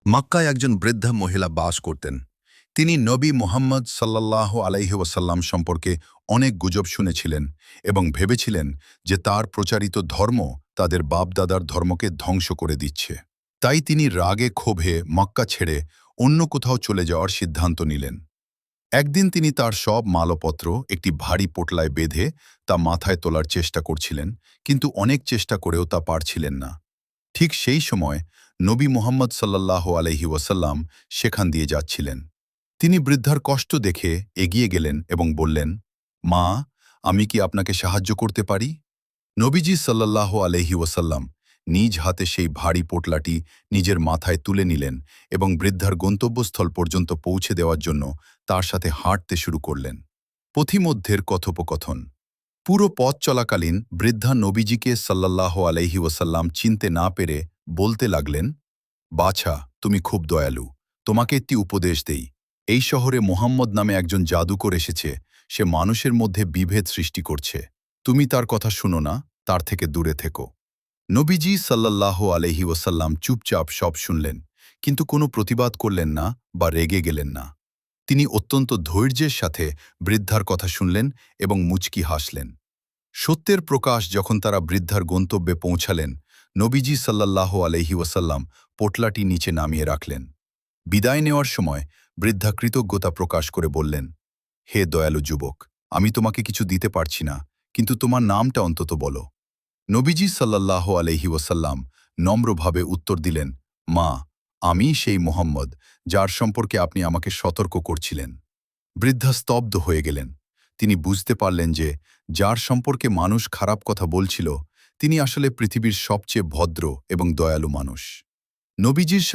মক্কায় একজন বৃদ্ধা মহিলা বাস করতেন। তিনি নবী মুহাম্মদ সাল্লাল্লাহু আলাইহি ওয়াসাল্লাম সম্পর্কে অনেক গুজব শুনেছিলেন এবং ভেবেছিলেন যে তার প্রচারিত ধর্ম তাদের বাপদাদার ধর্মকে ধ্বংস করে দিচ্ছে। তাই তিনি রাগে ক্ষোভে মক্কা ছেড়ে অন্য কোথাও চলে যাওয়ার সিদ্ধান্ত নিলেন। একদিন তিনি তার সব মালপত্র একটি ভারী পোটলায় বেঁধে তা মাথায় তোলার চেষ্টা করছিলেন, কিন্তু অনেক চেষ্টা করেও তা পারছিলেন না। ঠিক সেই সময় নবী মুহাম্মদ সাল্লাল্লাহু আলাইহি ওয়াসাল্লাম সেখান দিয়ে যাচ্ছিলেন। তিনি বৃদ্ধার কষ্ট দেখে এগিয়ে গেলেন এবং বললেন, মা, আমি কি আপনাকে সাহায্য করতে পারি? নবীজি সাল্লাল্লাহু আলাইহি ওয়াসাল্লাম নিজ হাতে সেই ভারী পোটলাটি নিজের মাথায় তুলে নিলেন এবং বৃদ্ধার গন্তব্যস্থল পর্যন্ত পৌঁছে দেওয়ার জন্য তার সাথে হাঁটতে শুরু করলেন। পথিমধ্যের কথোপকথন। পুরো পথ চলাকালীন বৃদ্ধা নবীজিকে সাল্লাল্লাহু আলাইহি ওয়াসাল্লাম চিনতে না পেরে বলতে লাগলেন, বাছা, তুমি খুব দয়ালু। তোমাকে একটি উপদেশ দেই। এই শহরে মুহাম্মদ নামে একজন জাদুকর এসেছে। সে মানুষের মধ্যে বিভেদ সৃষ্টি করছে। তুমি তার কথা শুনো না, তার থেকে দূরে থেকো। নবীজি সাল্লাল্লাহু আলাইহি ওয়াসাল্লাম চুপচাপ সব শুনলেন, কিন্তু কোনো প্রতিবাদ করলেন না বা রেগে গেলেন না। তিনি অত্যন্ত ধৈর্যের সাথে বৃদ্ধার কথা শুনলেন এবং মুচকি হাসলেন। সত্যের প্রকাশ যখন তারা বৃদ্ধার গন্তব্যে পৌঁছালেন, নবীজি সাল্লাল্লাহু আলাইহি ওয়াসাল্লাম পোটলাটি নিচে নামিয়ে রাখলেন। বিদায় নেওয়ার সময় বৃদ্ধা কৃতজ্ঞতা প্রকাশ করে বললেন, হে দয়ালু যুবক, আমি তোমাকে কিছু দিতে পারছি না, কিন্তু তোমার নামটা অন্তত বলো। নবীজি সাল্লাল্লাহু আলাইহি ওয়াসাল্লাম নম্রভাবে উত্তর দিলেন, মা, আমি সেই মোহাম্মদ যার সম্পর্কে আপনি আমাকে সতর্ক করছিলেন। বৃদ্ধা স্তব্ধ হয়ে গেলেন। তিনি বুঝতে পারলেন যে যার সম্পর্কে মানুষ খারাপ কথা বলছিল তিনি আসলে পৃথিবীর সবচেয়ে ভদ্র এবং দয়ালু মানুষ। নবীজির